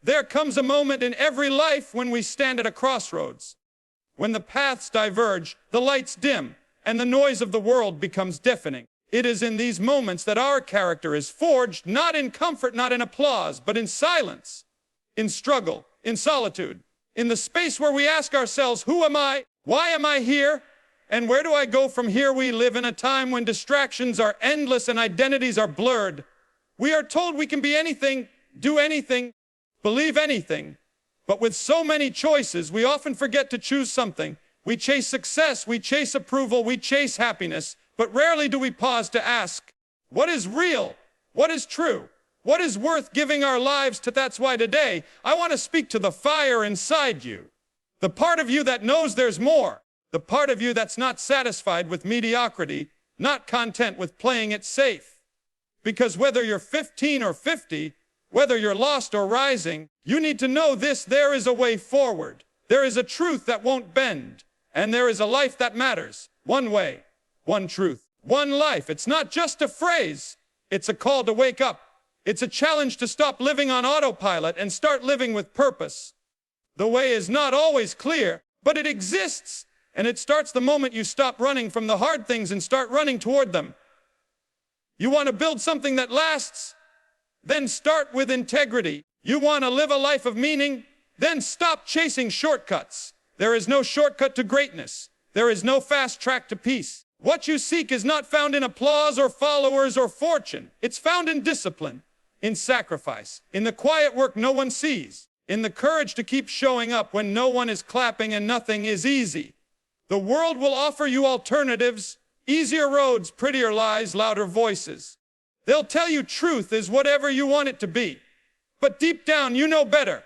There comes a moment in every life when we stand at a crossroads, when the paths diverge, the lights dim, and the noise of the world becomes deafening. It is in these moments that our character is forged, not in comfort, not in applause, but in silence, in struggle, in solitude, in the space where we ask ourselves, who am I? Why am I here? And where do I go from here? We live in a time when distractions are endless and identities are blurred. We are told we can be anything, do anything, believe anything. But with so many choices, we often forget to choose something. We chase success, we chase approval, we chase happiness, but rarely do we pause to ask, what is real? What is true? What is worth giving our lives to? That's why today, I want to speak to the fire inside you. The part of you that knows there's more. The part of you that's not satisfied with mediocrity, not content with playing it safe. Because whether you're 15 or 50, whether you're lost or rising, you need to know this: there is a way forward. There is a truth that won't bend. And there is a life that matters. One way, one truth, one life. It's not just a phrase. It's a call to wake up. It's a challenge to stop living on autopilot and start living with purpose. The way is not always clear, but it exists. And it starts the moment you stop running from the hard things and start running toward them. You want to build something that lasts? Then start with integrity. You want to live a life of meaning? Then stop chasing shortcuts. There is no shortcut to greatness. There is no fast track to peace. What you seek is not found in applause or followers or fortune. It's found in discipline, in sacrifice, in the quiet work no one sees, in the courage to keep showing up when no one is clapping and nothing is easy. The world will offer you alternatives, easier roads, prettier lies, louder voices. They'll tell you truth is whatever you want it to be. But deep down, you know better.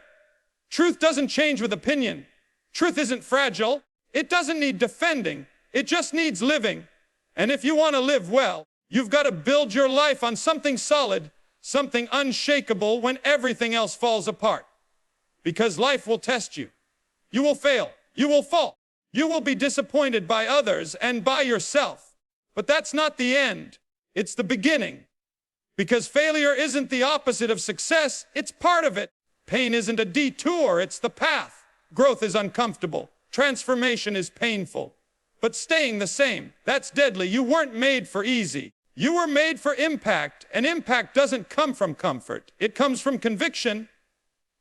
Truth doesn't change with opinion. Truth isn't fragile. It doesn't need defending. It just needs living. And if you want to live well, you've got to build your life on something solid, something unshakable when everything else falls apart. Because life will test you. You will fail. You will fall. You will be disappointed by others and by yourself. But that's not the end. It's the beginning. Because failure isn't the opposite of success. It's part of it. Pain isn't a detour. It's the path. Growth is uncomfortable. Transformation is painful. But staying the same, that's deadly. You weren't made for easy. You were made for impact. And impact doesn't come from comfort. It comes from conviction,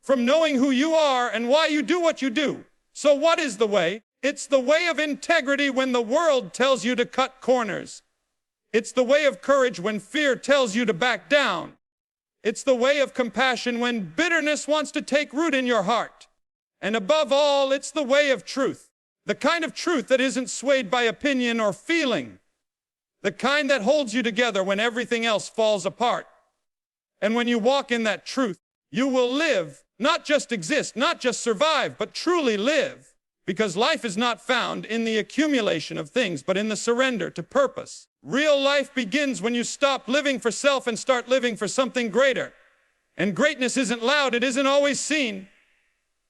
from knowing who you are and why you do what you do. So what is the way? It's the way of integrity when the world tells you to cut corners. It's the way of courage when fear tells you to back down. It's the way of compassion when bitterness wants to take root in your heart. And above all, it's the way of truth. The kind of truth that isn't swayed by opinion or feeling. The kind that holds you together when everything else falls apart. And when you walk in that truth, you will live, not just exist, not just survive, but truly live. Because life is not found in the accumulation of things, but in the surrender to purpose. Real life begins when you stop living for self and start living for something greater. And greatness isn't loud, it isn't always seen.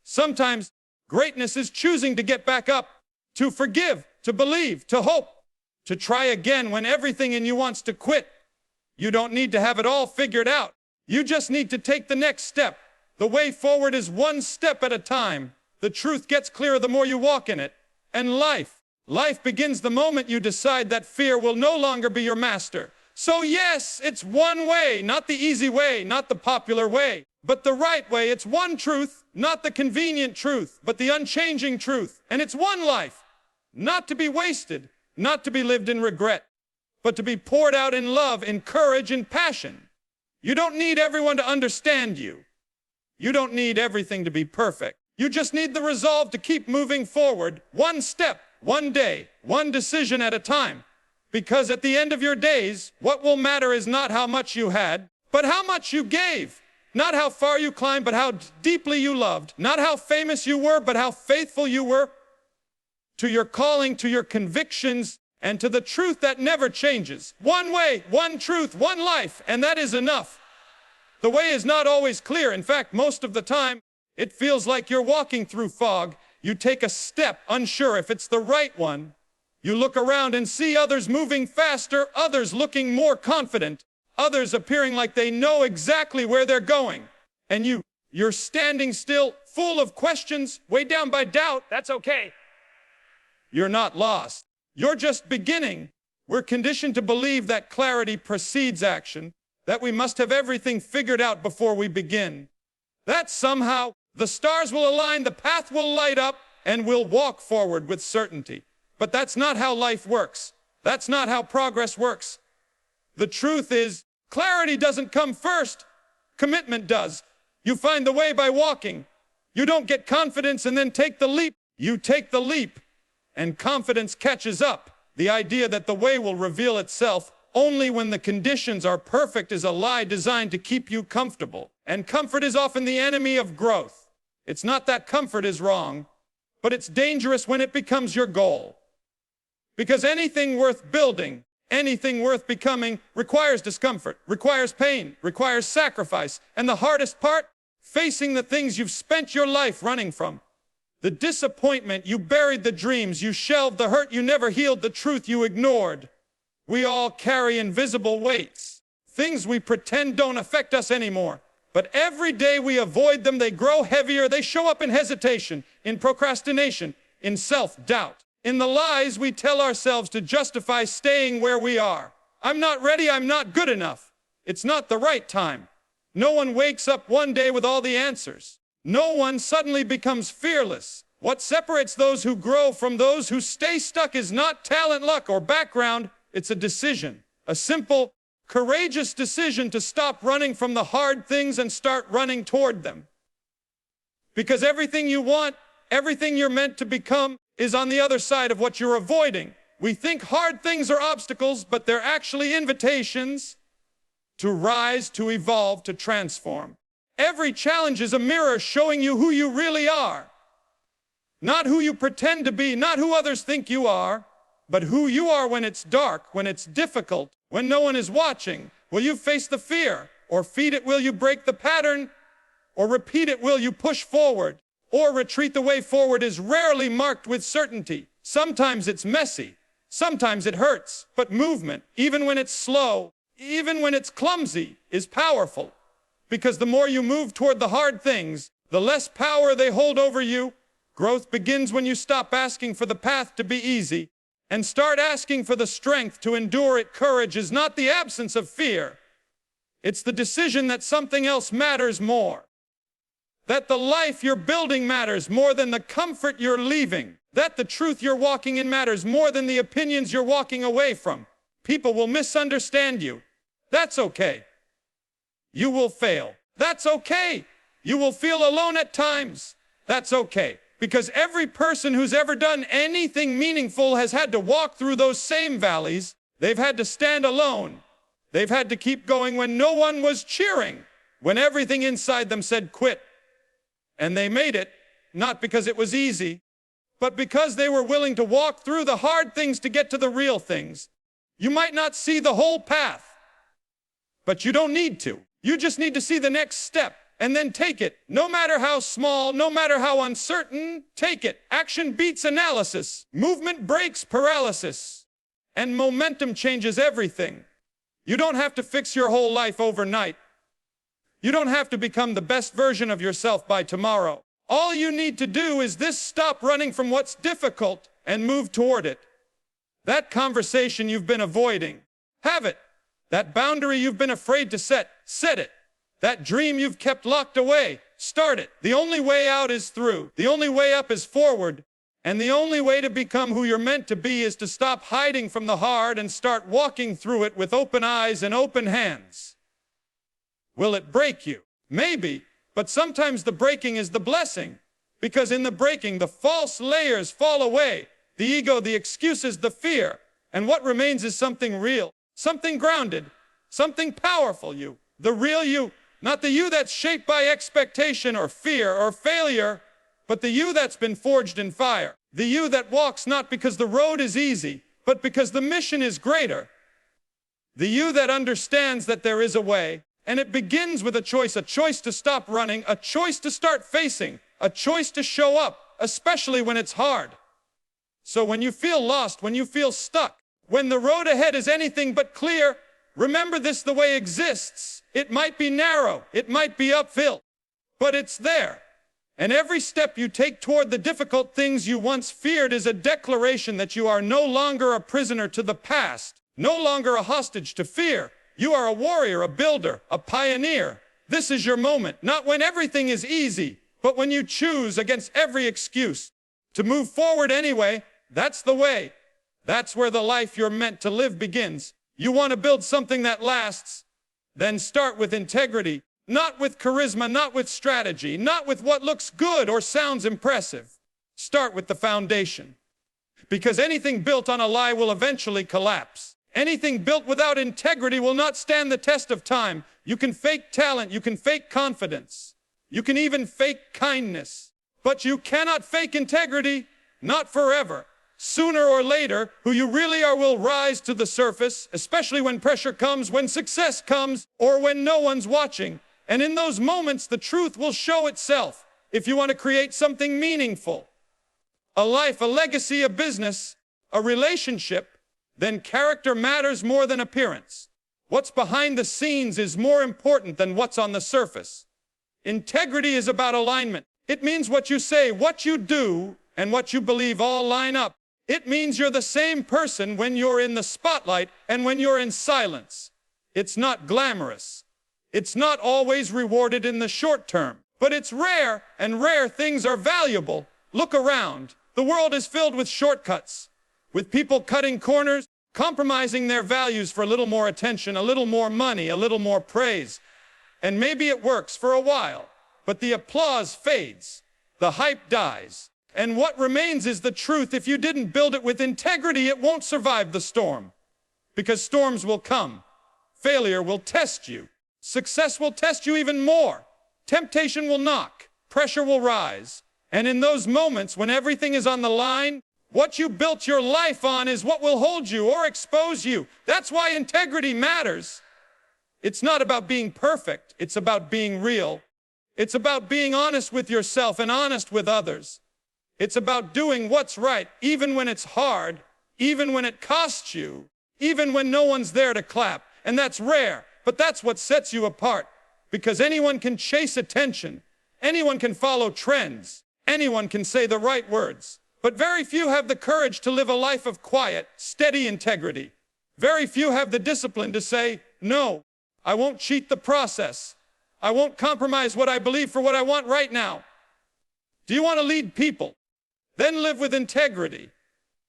Sometimes greatness is choosing to get back up, to forgive, to believe, to hope, to try again when everything in you wants to quit. You don't need to have it all figured out. You just need to take the next step. The way forward is one step at a time. The truth gets clearer the more you walk in it. And life begins the moment you decide that fear will no longer be your master. So yes, it's one way, not the easy way, not the popular way, but the right way. It's one truth, not the convenient truth, but the unchanging truth. And it's one life, not to be wasted, not to be lived in regret, but to be poured out in love, in courage, in passion. You don't need everyone to understand you. You don't need everything to be perfect. You just need the resolve to keep moving forward, one step, one day, one decision at a time. Because at the end of your days, what will matter is not how much you had, but how much you gave. Not how far you climbed, but how deeply you loved. Not how famous you were, but how faithful you were to your calling, to your convictions, and to the truth that never changes. One way, one truth, one life, and that is enough. The way is not always clear. In fact, most of the time, it feels like you're walking through fog. You take a step, unsure if it's the right one. You look around and see others moving faster, others looking more confident, others appearing like they know exactly where they're going. And you You're standing still, full of questions, weighed down by doubt. That's okay. You're not lost. You're just beginning. We're conditioned to believe that clarity precedes action, that we must have everything figured out before we begin. That somehow the stars will align, the path will light up, and we'll walk forward with certainty. But that's not how life works. That's not how progress works. The truth is, clarity doesn't come first. Commitment does. You find the way by walking. You don't get confidence and then take the leap. You take the leap, and confidence catches up. The idea that the way will reveal itself only when the conditions are perfect is a lie designed to keep you comfortable. And comfort is often the enemy of growth. It's not that comfort is wrong, but it's dangerous when it becomes your goal. Because anything worth building, anything worth becoming requires discomfort, requires pain, requires sacrifice. And the hardest part, facing the things you've spent your life running from. The disappointment you buried, the dreams you shelved, the hurt you never healed, the truth you ignored. We all carry invisible weights, things we pretend don't affect us anymore. But every day we avoid them, they grow heavier, they show up in hesitation, in procrastination, in self-doubt, in the lies we tell ourselves to justify staying where we are. I'm not ready, I'm not good enough. It's not the right time. No one wakes up one day with all the answers. No one suddenly becomes fearless. What separates those who grow from those who stay stuck is not talent, luck, or background. It's a decision. A simple, courageous decision to stop running from the hard things and start running toward them. Because everything you want, everything you're meant to become, is on the other side of what you're avoiding. We think hard things are obstacles, but they're actually invitations to rise, to evolve, to transform. Every challenge is a mirror showing you who you really are. Not who you pretend to be, not who others think you are, but who you are when it's dark, when it's difficult, when no one is watching. Will you face the fear? Or feed it? Will you break the pattern? Or repeat it? Will you push forward? Or retreat? The way forward is rarely marked with certainty. Sometimes it's messy. Sometimes it hurts. But movement, even when it's slow, even when it's clumsy, is powerful. Because the more you move toward the hard things, the less power they hold over you. Growth begins when you stop asking for the path to be easy and start asking for the strength to endure it. Courage is not the absence of fear. It's the decision that something else matters more. That the life you're building matters more than the comfort you're leaving. That the truth you're walking in matters more than the opinions you're walking away from. People will misunderstand you. That's okay. You will fail. That's okay. You will feel alone at times. That's okay. Because every person who's ever done anything meaningful has had to walk through those same valleys. They've had to stand alone. They've had to keep going when no one was cheering, when everything inside them said quit. And they made it, not because it was easy, but because they were willing to walk through the hard things to get to the real things. You might not see the whole path, but you don't need to. You just need to see the next step and then take it. No matter how small, no matter how uncertain, take it. Action beats analysis. Movement breaks paralysis. And momentum changes everything. You don't have to fix your whole life overnight. You don't have to become the best version of yourself by tomorrow. All you need to do is this: stop running from what's difficult and move toward it. That conversation you've been avoiding, have it. That boundary you've been afraid to set it. That dream you've kept locked away, start it. The only way out is through. The only way up is forward. And the only way to become who you're meant to be is to stop hiding from the hard and start walking through it with open eyes and open hands. Will it break you? Maybe, but sometimes the breaking is the blessing. Because in the breaking, the false layers fall away. The ego, the excuses, the fear. And what remains is something real, something grounded, something powerful you. The real you, not the you that's shaped by expectation or fear or failure, but the you that's been forged in fire. The you that walks not because the road is easy, but because the mission is greater. The you that understands that there is a way, and it begins with a choice to stop running, a choice to start facing, a choice to show up, especially when it's hard. So when you feel lost, when you feel stuck, when the road ahead is anything but clear, remember this: the way exists. It might be narrow, it might be uphill, but it's there. And every step you take toward the difficult things you once feared is a declaration that you are no longer a prisoner to the past, no longer a hostage to fear. You are a warrior, a builder, a pioneer. This is your moment, not when everything is easy, but when you choose against every excuse to move forward anyway. That's the way. That's where the life you're meant to live begins. You want to build something that lasts? Then start with integrity, not with charisma, not with strategy, not with what looks good or sounds impressive. Start with the foundation. Because anything built on a lie will eventually collapse. Anything built without integrity will not stand the test of time. You can fake talent, you can fake confidence, you can even fake kindness, but you cannot fake integrity, not forever. Sooner or later, who you really are will rise to the surface, especially when pressure comes, when success comes, or when no one's watching. And in those moments, the truth will show itself. If you want to create something meaningful, a life, a legacy, a business, a relationship, then character matters more than appearance. What's behind the scenes is more important than what's on the surface. Integrity is about alignment. It means what you say, what you do, and what you believe all line up. It means you're the same person when you're in the spotlight and when you're in silence. It's not glamorous. It's not always rewarded in the short term, but it's rare, and rare things are valuable. Look around. The world is filled with shortcuts, with people cutting corners, compromising their values for a little more attention, a little more money, a little more praise. And maybe it works for a while, but the applause fades, the hype dies, and what remains is the truth. If you didn't build it with integrity, it won't survive the storm, because storms will come. Failure will test you. Success will test you even more. Temptation will knock. Pressure will rise. And in those moments when everything is on the line, what you built your life on is what will hold you or expose you. That's why integrity matters. It's not about being perfect. It's about being real. It's about being honest with yourself and honest with others. It's about doing what's right, even when it's hard, even when it costs you, even when no one's there to clap. And that's rare, but that's what sets you apart. Because anyone can chase attention. Anyone can follow trends. Anyone can say the right words. But very few have the courage to live a life of quiet, steady integrity. Very few have the discipline to say, no, I won't cheat the process. I won't compromise what I believe for what I want right now. Do you want to lead people? Then live with integrity.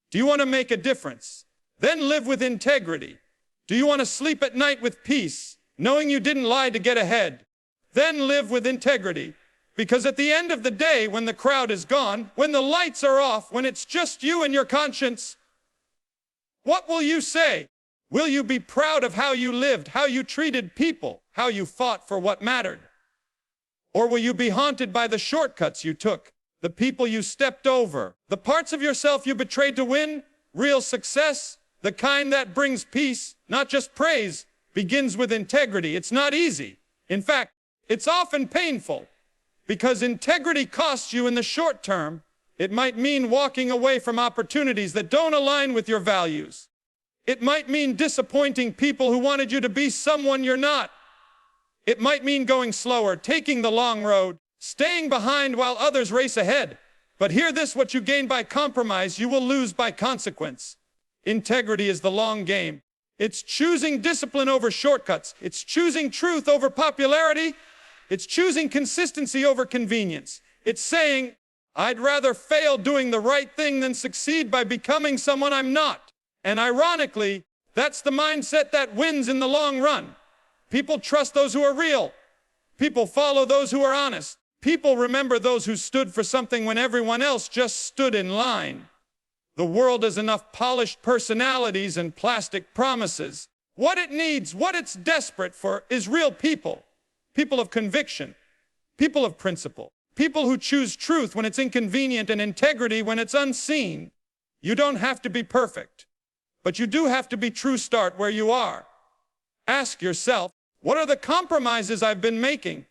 Do you want to make a difference? Then live with integrity. Do you want to sleep at night with peace, knowing you didn't lie to get ahead? Then live with integrity. Because at the end of the day, when the crowd is gone, when the lights are off, when it's just you and your conscience, what will you say? Will you be proud of how you lived, how you treated people, how you fought for what mattered? Or will you be haunted by the shortcuts you took, the people you stepped over, the parts of yourself you betrayed to win? Real success, the kind that brings peace, not just praise, begins with integrity. It's not easy. In fact, it's often painful. Because integrity costs you in the short term. It might mean walking away from opportunities that don't align with your values. It might mean disappointing people who wanted you to be someone you're not. It might mean going slower, taking the long road, staying behind while others race ahead. But hear this, what you gain by compromise, you will lose by consequence. Integrity is the long game. It's choosing discipline over shortcuts. It's choosing truth over popularity. It's choosing consistency over convenience. It's saying, I'd rather fail doing the right thing than succeed by becoming someone I'm not. And ironically, that's the mindset that wins in the long run. People trust those who are real. People follow those who are honest. People remember those who stood for something when everyone else just stood in line. The world has enough polished personalities and plastic promises. What it needs, what it's desperate for, is real people. People of conviction, people of principle, people who choose truth when it's inconvenient and integrity when it's unseen. You don't have to be perfect, but you do have to be true. Start where you are. Ask yourself, what are the compromises I've been making?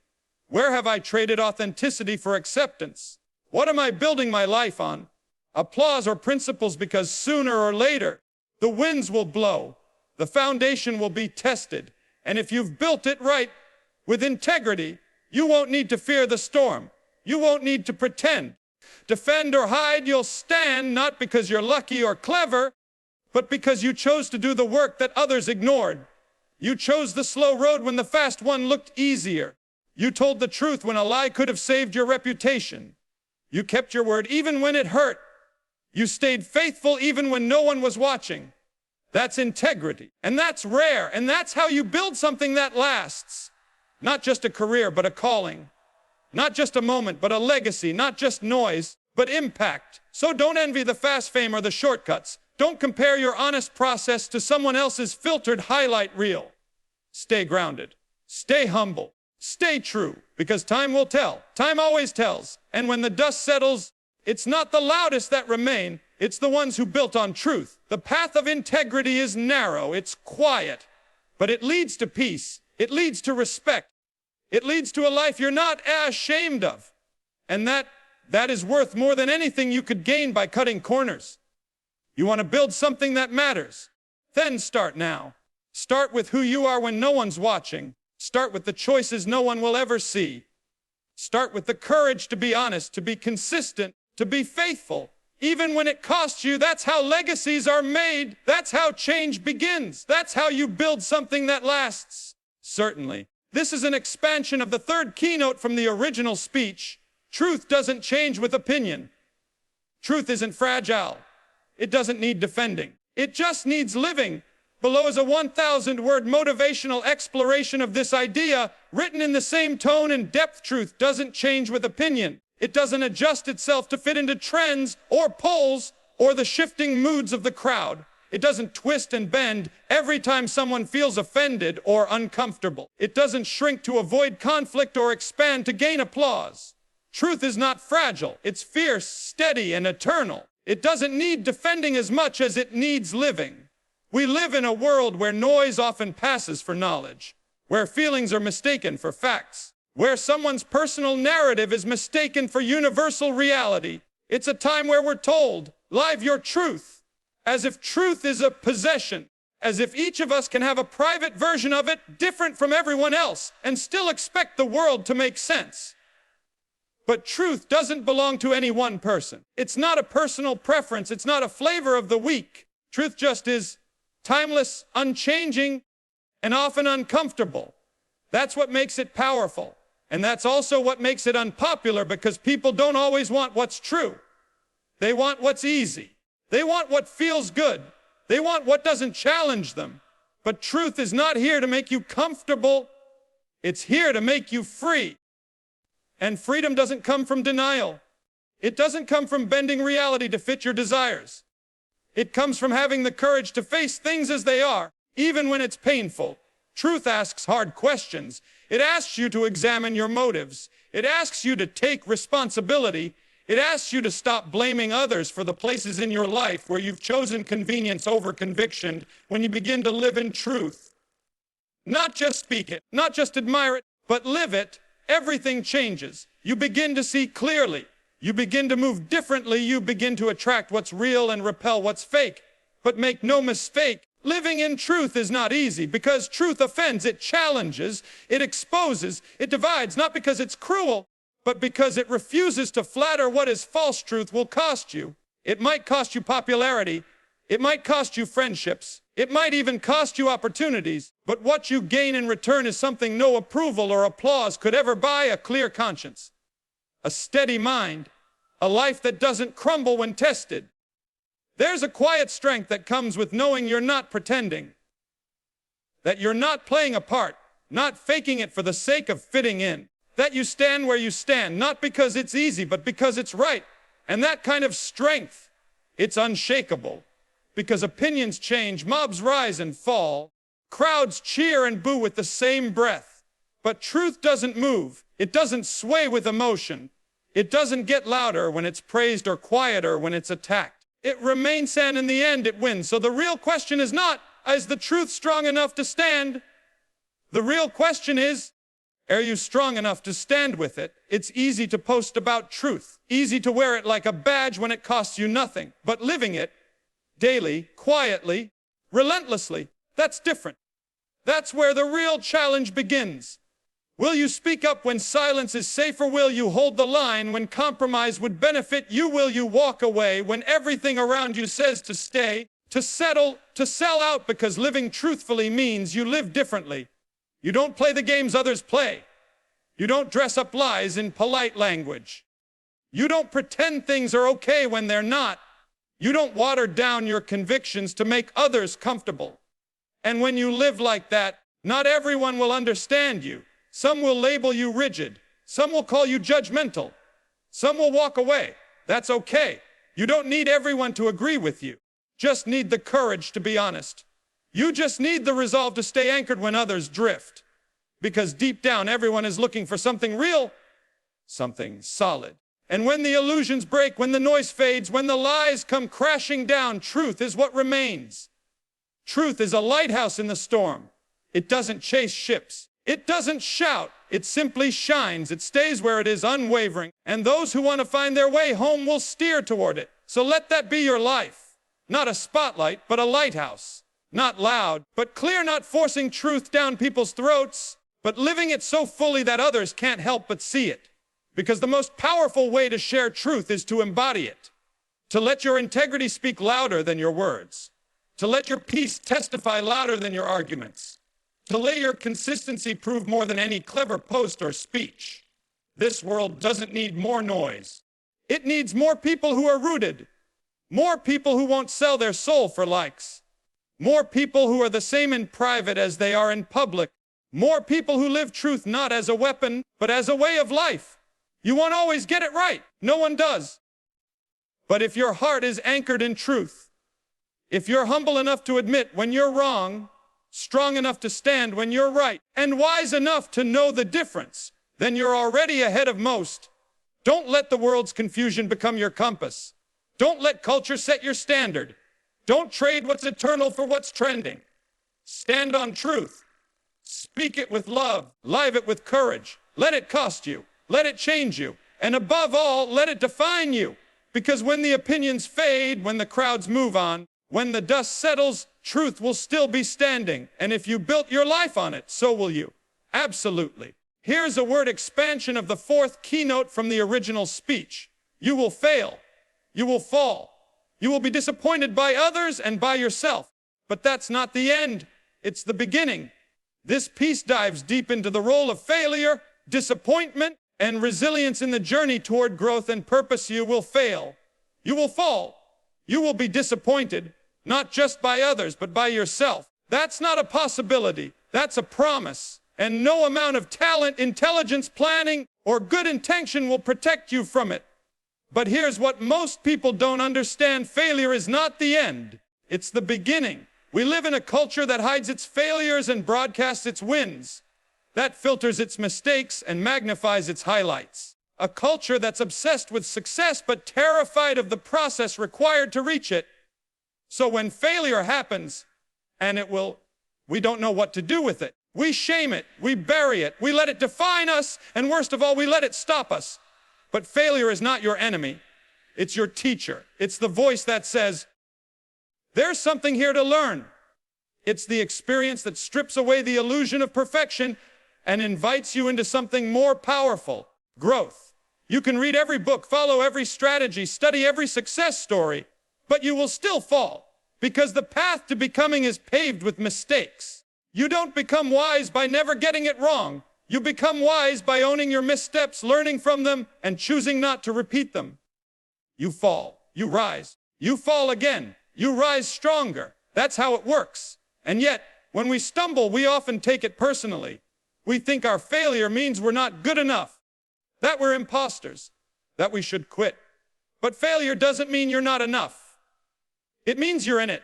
Where have I traded authenticity for acceptance? What am I building my life on? Applause or principles? Because sooner or later, the winds will blow, the foundation will be tested, and if you've built it right, with integrity, You won't need to fear the storm. You won't need to pretend. Defend or hide, you'll stand, not because you're lucky or clever, but because you chose to do the work that others ignored. You chose the slow road when the fast one looked easier. You told the truth when a lie could have saved your reputation. You kept your word even when it hurt. You stayed faithful even when no one was watching. That's integrity, and that's rare, and that's how you build something that lasts. Not just a career, but a calling. Not just a moment, but a legacy. Not just noise, but impact. So don't envy the fast fame or the shortcuts. Don't compare your honest process to someone else's filtered highlight reel. Stay grounded. Stay humble. Stay true, because time will tell. Time always tells. And when the dust settles, it's not the loudest that remain. It's the ones who built on truth. The path of integrity is narrow. It's quiet. But it leads to peace. It leads to respect. It leads to a life you're not ashamed of. And that is worth more than anything you could gain by cutting corners. You want to build something that matters? Then start now. Start with who you are when no one's watching. Start with the choices no one will ever see. Start with the courage to be honest, to be consistent, to be faithful. Even when it costs you, that's how legacies are made. That's how change begins. That's how you build something that lasts. Certainly. This is an expansion of the third keynote from the original speech. Truth doesn't change with opinion. Truth isn't fragile. It doesn't need defending. It just needs living. Below is a 1,000-word motivational exploration of this idea, written in the same tone and depth. Truth doesn't change with opinion. It doesn't adjust itself to fit into trends or polls or the shifting moods of the crowd. It doesn't twist and bend every time someone feels offended or uncomfortable. It doesn't shrink to avoid conflict or expand to gain applause. Truth is not fragile. It's fierce, steady, and eternal. It doesn't need defending as much as it needs living. We live in a world where noise often passes for knowledge, where feelings are mistaken for facts, where someone's personal narrative is mistaken for universal reality. It's a time where we're told, live your truth, as if truth is a possession, as if each of us can have a private version of it different from everyone else and still expect the world to make sense. But truth doesn't belong to any one person. It's not a personal preference. It's not a flavor of the week. Truth just is timeless, unchanging, and often uncomfortable. That's what makes it powerful. And that's also what makes it unpopular, because people don't always want what's true. They want what's easy. They want what feels good. They want what doesn't challenge them. But truth is not here to make you comfortable. It's here to make you free. And freedom doesn't come from denial. It doesn't come from bending reality to fit your desires. It comes from having the courage to face things as they are, even when it's painful. Truth asks hard questions. It asks you to examine your motives. It asks you to take responsibility. It asks you to stop blaming others for the places in your life where you've chosen convenience over conviction. When you begin to live in truth, not just speak it, not just admire it, but live it, everything changes. You begin to see clearly. You begin to move differently. You begin to attract what's real and repel what's fake. But make no mistake, living in truth is not easy, because truth offends, it challenges, it exposes, it divides, not because it's cruel, but because it refuses to flatter what is false. Truth will cost you. It might cost you popularity. It might cost you friendships. It might even cost you opportunities. But what you gain in return is something no approval or applause could ever buy: a clear conscience, a steady mind, a life that doesn't crumble when tested. There's a quiet strength that comes with knowing you're not pretending, that you're not playing a part, not faking it for the sake of fitting in, that you stand where you stand, not because it's easy, but because it's right. And that kind of strength, it's unshakable, because opinions change, mobs rise and fall, crowds cheer and boo with the same breath. But truth doesn't move. It doesn't sway with emotion. It doesn't get louder when it's praised or quieter when it's attacked. It remains, and in the end it wins. So the real question is not, is the truth strong enough to stand? The real question is, are you strong enough to stand with it? It's easy to post about truth, easy to wear it like a badge when it costs you nothing. But living it daily, quietly, relentlessly, that's different. That's where the real challenge begins. Will you speak up when silence is safe, or will you hold the line when compromise would benefit you? Will you walk away when everything around you says to stay, to settle, to sell out? Because living truthfully means you live differently. You don't play the games others play. You don't dress up lies in polite language. You don't pretend things are okay when they're not. You don't water down your convictions to make others comfortable. And when you live like that, not everyone will understand you. Some will label you rigid. Some will call you judgmental. Some will walk away. That's okay. You don't need everyone to agree with you. Just need the courage to be honest. You just need the resolve to stay anchored when others drift. Because deep down, everyone is looking for something real, something solid. And when the illusions break, when the noise fades, when the lies come crashing down, truth is what remains. Truth is a lighthouse in the storm. It doesn't chase ships. It doesn't shout. It simply shines. It stays where it is, unwavering. And those who want to find their way home will steer toward it. So let that be your life. Not a spotlight, but a lighthouse. Not loud, but clear, not forcing truth down people's throats, but living it so fully that others can't help but see it. Because the most powerful way to share truth is to embody it. To let your integrity speak louder than your words. To let your peace testify louder than your arguments. To let your consistency prove more than any clever post or speech. This world doesn't need more noise. It needs more people who are rooted. More people who won't sell their soul for likes. More people who are the same in private as they are in public. More people who live truth not as a weapon, but as a way of life. You won't always get it right. No one does. But if your heart is anchored in truth, if you're humble enough to admit when you're wrong, strong enough to stand when you're right, and wise enough to know the difference, then you're already ahead of most. Don't let the world's confusion become your compass. Don't let culture set your standard. Don't trade what's eternal for what's trending. Stand on truth. Speak it with love. Live it with courage. Let it cost you. Let it change you. And above all, let it define you. Because when the opinions fade, when the crowds move on, when the dust settles, truth will still be standing. And if you built your life on it, so will you. Absolutely. Here's a word expansion of the fourth keynote from the original speech. You will fail. You will fall. You will be disappointed by others and by yourself. But that's not the end. It's the beginning. This piece dives deep into the role of failure, disappointment, and resilience in the journey toward growth and purpose. You will fail. You will fall. You will be disappointed, not just by others, but by yourself. That's not a possibility. That's a promise. And no amount of talent, intelligence, planning, or good intention will protect you from it. But here's what most people don't understand. Failure is not the end. It's the beginning. We live in a culture that hides its failures and broadcasts its wins. That filters its mistakes and magnifies its highlights. A culture that's obsessed with success but terrified of the process required to reach it. So when failure happens, and it will, we don't know what to do with it. We shame it, we bury it, we let it define us, and worst of all, we let it stop us. But failure is not your enemy. It's your teacher. It's the voice that says, there's something here to learn. It's the experience that strips away the illusion of perfection and invites you into something more powerful, growth. You can read every book, follow every strategy, study every success story, but you will still fall because the path to becoming is paved with mistakes. You don't become wise by never getting it wrong. You become wise by owning your missteps, learning from them, and choosing not to repeat them. You fall, you rise, you fall again, you rise stronger. That's how it works. And yet, when we stumble, we often take it personally. We think our failure means we're not good enough, that we're imposters, that we should quit. But failure doesn't mean you're not enough. It means you're in it.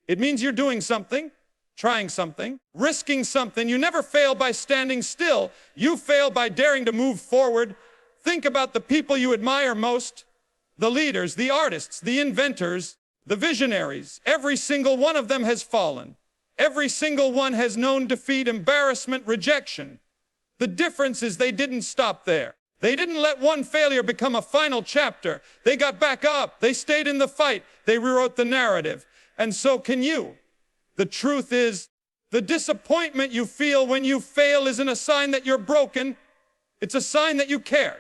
It means you're doing something, trying something, risking something. You never fail by standing still. You fail by daring to move forward. Think about the people you admire most, the leaders, the artists, the inventors, the visionaries. Every single one of them has fallen. Every single one has known defeat, embarrassment, rejection. The difference is they didn't stop there. They didn't let one failure become a final chapter. They got back up. They stayed in the fight. They rewrote the narrative. And so can you. The truth is, The disappointment you feel when you fail isn't a sign that you're broken. It's a sign that you care.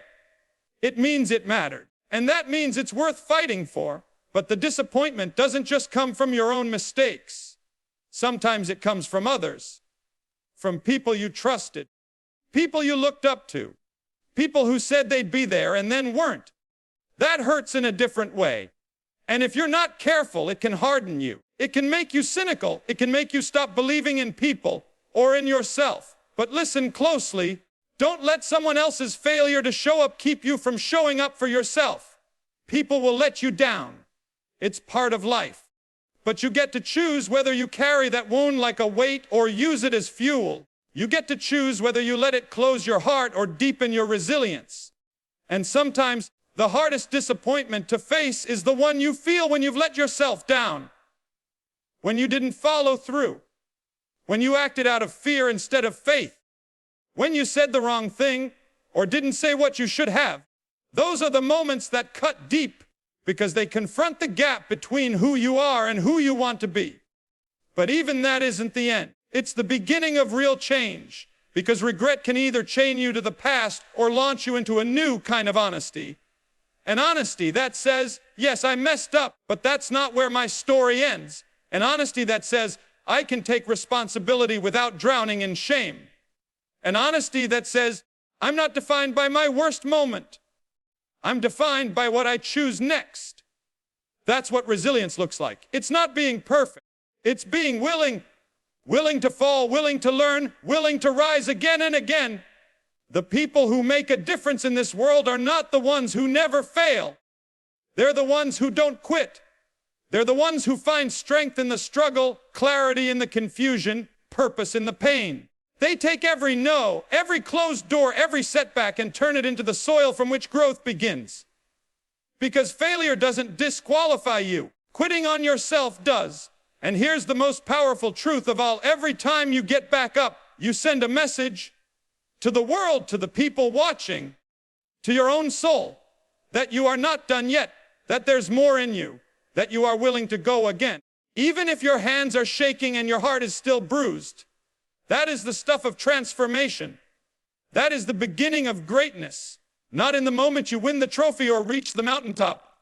It means it mattered. And that means it's worth fighting for. But the disappointment doesn't just come from your own mistakes. Sometimes it comes from others, from people you trusted, people you looked up to, people who said they'd be there and then weren't. That hurts in a different way. And if you're not careful, it can harden you. It can make you cynical. It can make you stop believing in people or in yourself. But listen closely. Don't let someone else's failure to show up keep you from showing up for yourself. People will let you down. It's part of life. But you get to choose whether you carry that wound like a weight or use it as fuel. You get to choose whether you let it close your heart or deepen your resilience. And sometimes the hardest disappointment to face is the one you feel when you've let yourself down, when you didn't follow through, when you acted out of fear instead of faith, when you said the wrong thing or didn't say what you should have. Those are the moments that cut deep because they confront the gap between who you are and who you want to be. But even that isn't the end. It's the beginning of real change, because regret can either chain you to the past or launch you into a new kind of honesty. An honesty that says, yes, I messed up, but that's not where my story ends. An honesty that says, I can take responsibility without drowning in shame. An honesty that says, I'm not defined by my worst moment. I'm defined by what I choose next. That's what resilience looks like. It's not being perfect. It's being willing to fall, willing to learn, willing to rise again and again. The people who make a difference in this world are not the ones who never fail. They're the ones who don't quit. They're the ones who find strength in the struggle, clarity in the confusion, purpose in the pain. They take every no, every closed door, every setback and turn it into the soil from which growth begins. Because failure doesn't disqualify you. Quitting on yourself does. And here's the most powerful truth of all. Every time you get back up, you send a message to the world, to the people watching, to your own soul, that you are not done yet, that there's more in you, that you are willing to go again. Even if your hands are shaking and your heart is still bruised, that is the stuff of transformation. That is the beginning of greatness. Not in the moment you win the trophy or reach the mountaintop,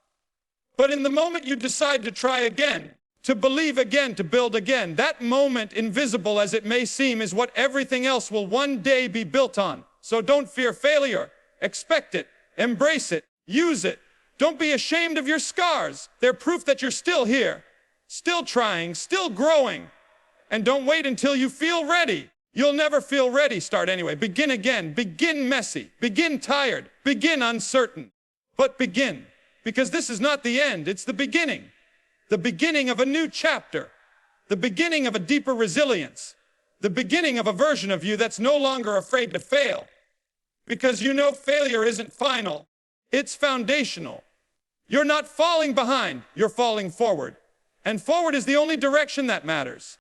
but in the moment you decide to try again, to believe again, to build again. That moment, invisible as it may seem, is what everything else will one day be built on. So don't fear failure. Expect it. Embrace it. Use it. Don't be ashamed of your scars. They're proof that you're still here, still trying, still growing. And don't wait until you feel ready. You'll never feel ready. Start anyway. Begin again. Begin messy. Begin tired. Begin uncertain. But begin. Because this is not the end. It's the beginning. The beginning of a new chapter. The beginning of a deeper resilience. The beginning of a version of you that's no longer afraid to fail. Because you know failure isn't final. It's foundational. You're not falling behind. You're falling forward. And forward is the only direction that matters.